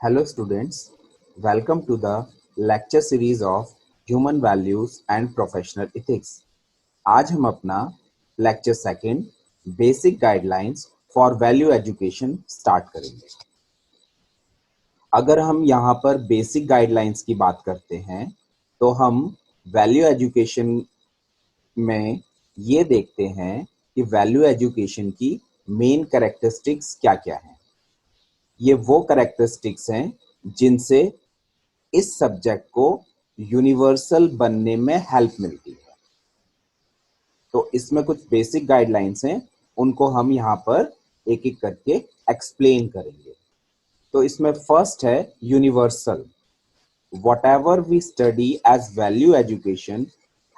Hello students, welcome to the lecture series of Human Values and Professional Ethics. आज हम अपना lecture second basic guidelines for value education start करेंगे। अगर हम यहाँ पर बेसिक गाइडलाइंस की बात करते हैं तो हम वैल्यू एजुकेशन में ये देखते हैं कि वैल्यू एजुकेशन की मेन कैरेक्टरिस्टिक्स क्या-क्या हैं। ये वो कैरेक्टरिस्टिक्स हैं जिनसे इस सब्जेक्ट को यूनिवर्सल बनने में हेल्प मिलती है। तो इसमें कुछ बेसिक गाइडलाइंस हैं, उनको हम यहाँ पर एक एक करके एक्सप्लेन करेंगे। तो इसमें फर्स्ट है universal. Whatever we study as value education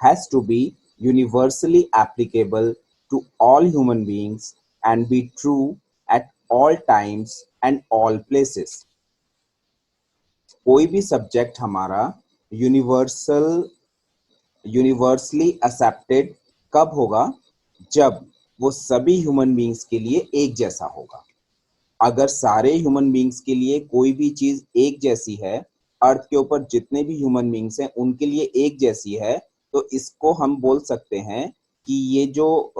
has to be universally applicable to all human beings and be true at all times and all places. कोई भी सब्जेक्ट हमारा यूनिवर्सली एक्सेप्टेड कब होगा? जब वो सभी ह्यूमन बीइंग्स के लिए एक जैसा होगा। अगर सारे ह्यूमन बीइंग्स के लिए कोई भी चीज एक जैसी है, अर्थ के ऊपर जितने भी ह्यूमन बीइंग्स हैं उनके लिए एक जैसी है, तो इसको हम बोल सकते हैं कि ये जो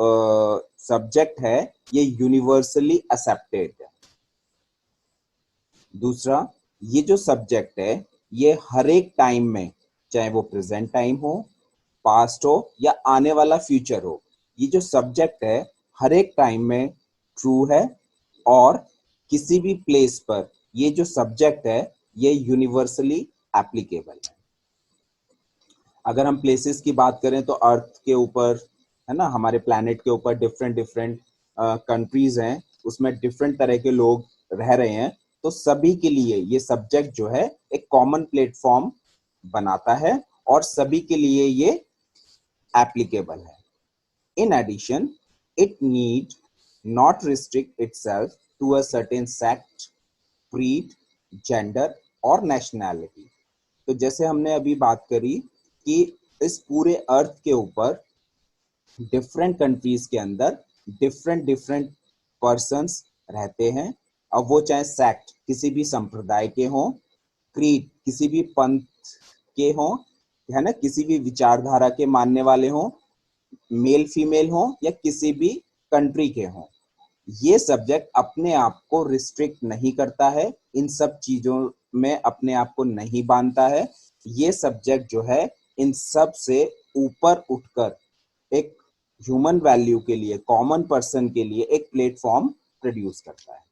सब्जेक्ट है ये यूनिवर्सली एक्सेप्टेड है। दूसरा, ये जो सब्जेक्ट है ये हर एक टाइम में, चाहे वो प्रेजेंट टाइम हो, पास्ट हो या आने वाला फ्यूचर हो, ये जो सब्जेक्ट है हर एक टाइम में ट्रू है और किसी भी प्लेस पर ये जो सब्जेक्ट है ये यूनिवर्सली एप्लीकेबल है। अगर हम प्लेसेस की बात करें तो अर्थ के ऊपर है ना, हमारे प्लैनेट के ऊपर डिफरेंट कंट्रीज हैं, उसमें डिफरेंट तरह के लोग रह रहे हैं, तो सभी के लिए ये सब्जेक्ट जो है एक कॉमन प्लेटफॉर्म बनाता है और सभी के लिए ये एप्लीकेबल है। In addition, it need not restrict itself to a certain sect, creed, gender और nationality. तो जैसे हमने अभी बात करी कि इस पूरे अर्थ के ऊपर डिफरेंट कंट्रीज के अंदर डिफरेंट पर्सन्स रहते हैं, अब वो चाहे सेक्ट किसी भी संप्रदाय के हों, क्रीड किसी भी पंथ के हों, है ना, किसी भी विचारधारा के मानने वाले हों, मेल फीमेल हो या किसी भी कंट्री के हों, ये सब्जेक्ट अपने आप को रिस्ट्रिक्ट नहीं करता है, इन सब चीजों में अपने आप को नहीं बांधता है। ये सब्जेक्ट जो है इन सब से ऊपर उठकर एक ह्यूमन वैल्यू के लिए, कॉमन पर्सन के लिए एक प्लेटफॉर्म प्रोड्यूस करता है।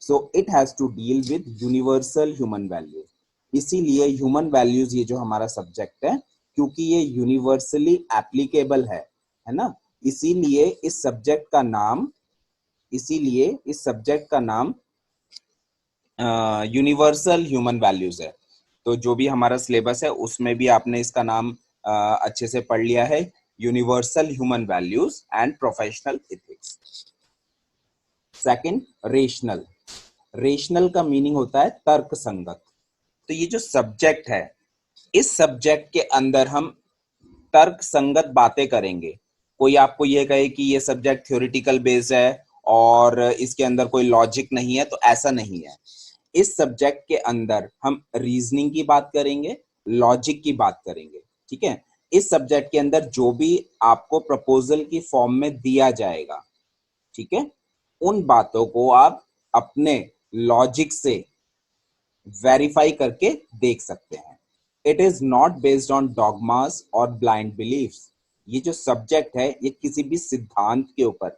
So it has to deal with universal human values. इसीलिए ह्यूमन वैल्यूज ये जो हमारा सब्जेक्ट है, क्योंकि ये यूनिवर्सली एप्लीकेबल है ना, इसीलिए इस सब्जेक्ट का नाम यूनिवर्सल ह्यूमन वैल्यूज है। तो जो भी हमारा सिलेबस है उसमें भी आपने इसका नाम अच्छे से पढ़ लिया है, universal human values and professional ethics. Second, rational. Rational का मीनिंग होता है तर्क संगत। तो ये जो सब्जेक्ट है, इस सब्जेक्ट के अंदर हम तर्क संगत बातें करेंगे। कोई आपको ये कहे कि ये सब्जेक्ट थ्योरेटिकल बेस्ड है और इसके अंदर कोई लॉजिक नहीं है, तो ऐसा नहीं है। इस सब्जेक्ट के अंदर हम रीजनिंग की बात करेंगे, लॉजिक की बात करेंगे, ठीक है। इस सब्जेक्ट के अंदर जो भी आपको प्रपोजल की फॉर्म में दिया जाएगा, ठीक है, उन बातों को आप अपने लॉजिक से वेरीफाई करके देख सकते हैं। It is not based on dogmas और ब्लाइंड बिलीफ्स। ये जो सब्जेक्ट है ये किसी भी सिद्धांत के ऊपर,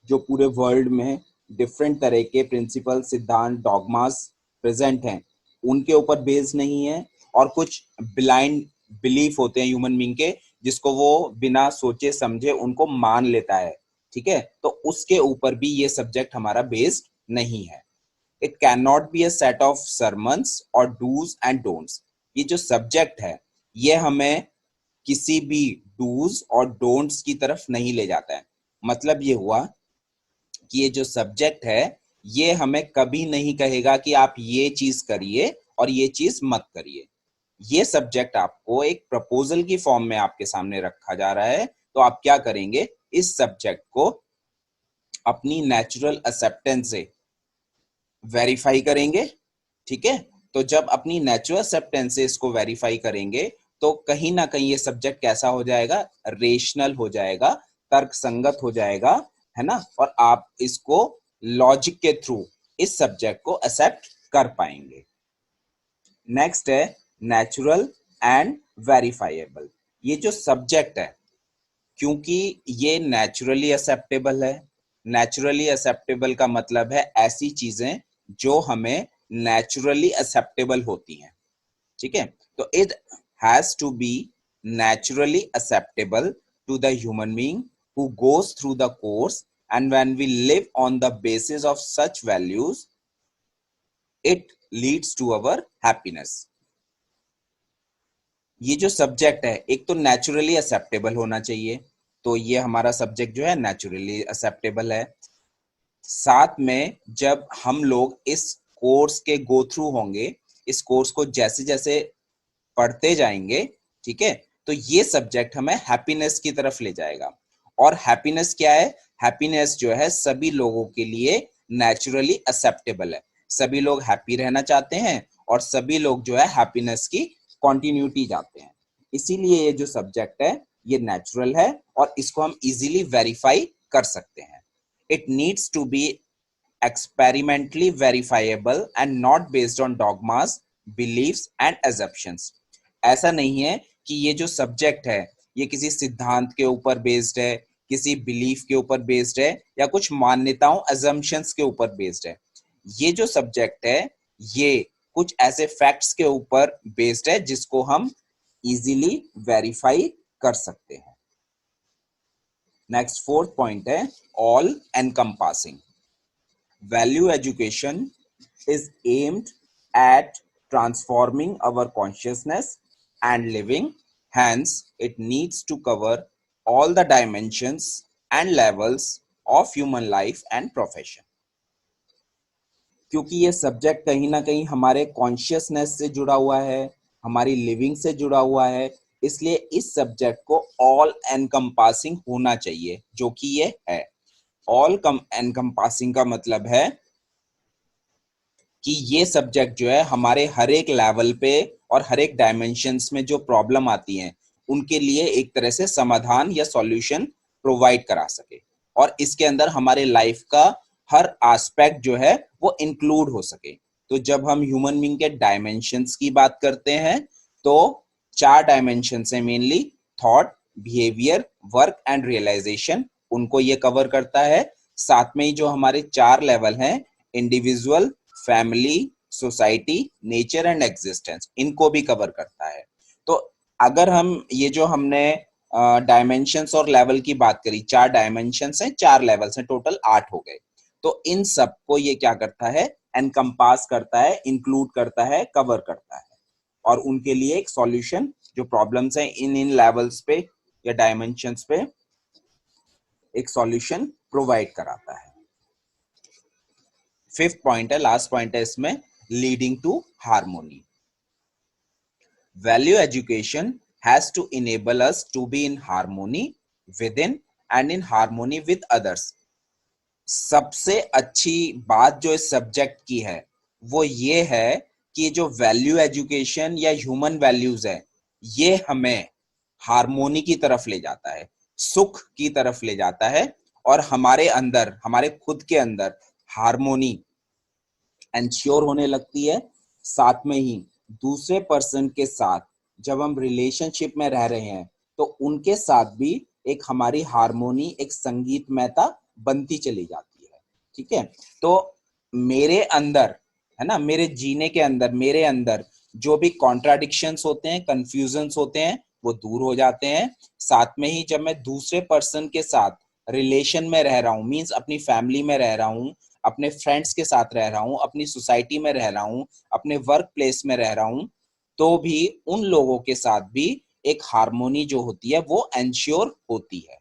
जो पूरे वर्ल्ड में डिफरेंट तरह के प्रिंसिपल, सिद्धांत, डॉगमास प्रेजेंट हैं, उनके ऊपर बेस्ड नहीं है। और कुछ ब्लाइंड बिलीफ होते हैं ह्यूमन बीइंग के, जिसको वो बिना सोचे समझे उनको मान लेता है, ठीक है, तो उसके ऊपर भी ये सब्जेक्ट हमारा बेस्ड नहीं है। It can not be a set of sermons और डूज एंड डोंट्स। ये जो सब्जेक्ट है ये हमें किसी भी डूज और डोंट्स की तरफ नहीं ले जाता है। मतलब ये हुआ कि ये जो सब्जेक्ट है ये हमें कभी नहीं कहेगा कि आप ये चीज करिए और ये चीज मत करिए। ये सब्जेक्ट आपको एक प्रपोजल की फॉर्म में आपके सामने रखा जा रहा है, तो आप क्या करेंगे, इस सब्जेक्ट को अपनी नेचुरल एक्सेप्टेंस से वेरीफाई करेंगे ठीक है। तो जब अपनी नेचुरल एक्सेप्टेंस से इसको वेरीफाई करेंगे तो कहीं ना कहीं ये सब्जेक्ट कैसा हो जाएगा, रेशनल हो जाएगा, तर्क संगत हो जाएगा, है ना, और आप इसको लॉजिक के थ्रू इस सब्जेक्ट को एक्सेप्ट कर पाएंगे। नेक्स्ट है नेचुरल एंड वेरीफाइएबल। ये जो सब्जेक्ट है, क्योंकि ये नेचुरली एक्सेप्टेबल है, नेचुरली एक्सेप्टेबल का मतलब है ऐसी चीजें जो हमें नेचुरली एक्सेप्टेबल होती हैं, ठीक है। तो it has to be naturally acceptable to the human being who goes through the course, and when we live on the basis of such values, it leads to our happiness. ये जो subject है एक तो naturally acceptable होना चाहिए, तो ये हमारा सब्जेक्ट जो है नेचुरली एक्सेप्टेबल है। साथ में जब हम लोग इस कोर्स के गो थ्रू होंगे, इस कोर्स को जैसे जैसे पढ़ते जाएंगे, ठीक है, तो ये सब्जेक्ट हमें हैप्पीनेस की तरफ ले जाएगा। और हैप्पीनेस क्या है, हैप्पीनेस जो है सभी लोगों के लिए नेचुरली एक्सेप्टेबल है, सभी लोग हैप्पी रहना चाहते हैं और सभी लोग जो है हैप्पीनेस की कॉन्टिन्यूटी चाहते हैं। इसीलिए ये जो सब्जेक्ट है ये नेचुरल है और इसको हम इजीली वेरीफाई कर सकते हैं। It needs to be experimentally verifiable and not based on dogmas, beliefs and assumptions. ऐसा नहीं है कि ये जो सब्जेक्ट है ये किसी सिद्धांत के ऊपर बेस्ड है, किसी बिलीफ के ऊपर बेस्ड है या कुछ मान्यताओं assumptions के ऊपर बेस्ड है। ये जो सब्जेक्ट है ये कुछ ऐसे फैक्ट्स के ऊपर बेस्ड है जिसको हम इजीली वेरीफाई कर सकते हैं। नेक्स्ट फोर्थ पॉइंट है all encompassing. Value education is aimed at transforming our consciousness and living. Hence, it needs to cover all the dimensions and levels of human life and profession. क्योंकि ये subject कहीं ना कहीं हमारे consciousness से जुड़ा हुआ है, हमारी लिविंग से जुड़ा हुआ है, इसलिए इस सब्जेक्ट को ऑल एनकम्पासिंग होना चाहिए, जो कि ये है। ऑल एनकम्पासिंग का मतलब है कि ये सब्जेक्ट जो है हमारे हर एक लेवल पे और हर एक डायमेंशंस में जो प्रॉब्लम आती हैं उनके लिए एक तरह से समाधान या सॉल्यूशन प्रोवाइड करा सके, और इसके अंदर हमारे लाइफ का हर एस्पेक्ट जो है वो इंक्लूड हो सके। तो जब हम ह्यूमन बीइंग के डायमेंशंस की बात करते हैं तो 4 डायमेंशंस है mainly, thought, behaviour, work and realisation, उनको ये कवर करता है। साथ में ही जो हमारे 4 लेवल हैं, individual, family, society, nature and existence, इनको भी कवर करता है। तो अगर हम ये जो हमने डायमेंशंस और लेवल की बात करी, 4 डायमेंशंस हैं, 4 लेवल्स हैं, टोटल 8 हो गए। तो इन सब को ये क्या करता है, एनकम्पास करता है, इंक्लूड करता है, कवर करता है, और उनके लिए एक सॉल्यूशन, जो प्रॉब्लम्स हैं इन इन लेवल्स पे या डायमेंशंस पे, एक सॉल्यूशन प्रोवाइड कराता है। फिफ्थ पॉइंट है, लास्ट पॉइंट है इसमें, leading to harmony. Value education has to enable us to be in harmony within and in harmony with others. सबसे अच्छी बात जो इस सब्जेक्ट की है वो ये है कि जो वैल्यू एजुकेशन या ह्यूमन वैल्यूज है ये हमें हार्मोनी की तरफ ले जाता है, सुख की तरफ ले जाता है, और हमारे अंदर, हमारे खुद के अंदर हार्मोनी एंश्योर होने लगती है। साथ में ही दूसरे पर्सन के साथ जब हम रिलेशनशिप में रह रहे हैं तो उनके साथ भी एक हमारी हार्मोनी, एक संगीतमयता बनती चली जाती है, ठीक है। तो मेरे अंदर, है ना, मेरे जीने के अंदर, मेरे अंदर जो भी कॉन्ट्राडिक्शंस होते हैं, कंफ्यूजन्स होते हैं, वो दूर हो जाते हैं। साथ में ही जब मैं दूसरे पर्सन के साथ रिलेशन में रह रहा हूँ, मीन्स अपनी फैमिली में रह रहा हूँ, अपने फ्रेंड्स के साथ रह रहा हूँ, अपनी सोसाइटी में रह रहा हूँ, अपने वर्क प्लेस में रह रहा हूँ, तो भी उन लोगों के साथ भी एक हार्मोनी जो होती है वो एंश्योर होती है।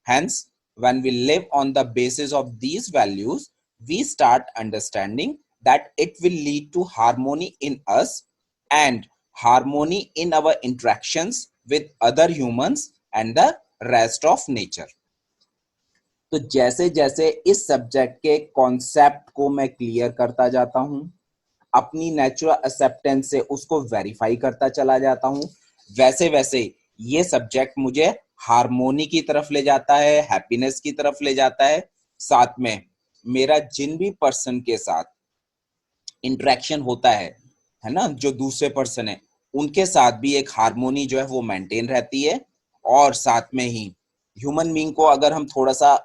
Hence, when we live on the basis of these values, we start understanding that it will lead to harmony in us and harmony in our interactions with other humans and the rest of nature. तो जैसे जैसे इस subject के concept को मैं clear करता जाता हूं, अपनी नेचुरल एक्सेप्टेंस से उसको वेरीफाई करता चला जाता हूँ, वैसे वैसे ये सब्जेक्ट मुझे हार्मोनी की तरफ ले जाता है, हैप्पीनेस की तरफ ले जाता है। साथ में मेरा जिन भी पर्सन के साथ इंटरेक्शन होता है ना, जो दूसरे पर्सन है उनके साथ भी एक हार्मोनी जो है वो मेंटेन रहती है। और साथ में ही ह्यूमन बीइंग को अगर हम थोड़ा सा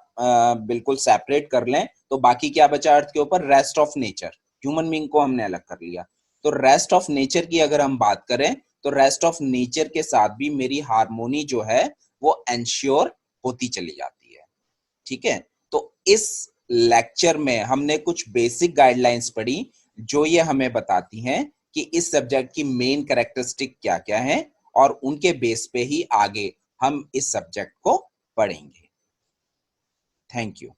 बिल्कुल सेपरेट कर लें तो बाकी क्या बचा अर्थ के ऊपर, rest of nature. Human being को हमने अलग कर लिया, तो रेस्ट ऑफ नेचर की अगर हम बात करें तो रेस्ट ऑफ नेचर के साथ भी मेरी हार्मोनी जो है वो एंश्योर होती चली जाती है। ठीक है, तो इस लेक्चर में हमने कुछ बेसिक गाइडलाइंस पढ़ी जो ये हमें बताती हैं कि इस सब्जेक्ट की मेन कैरेक्टरिस्टिक क्या क्या है, और उनके बेस पे ही आगे हम इस सब्जेक्ट को पढ़ेंगे। Thank you.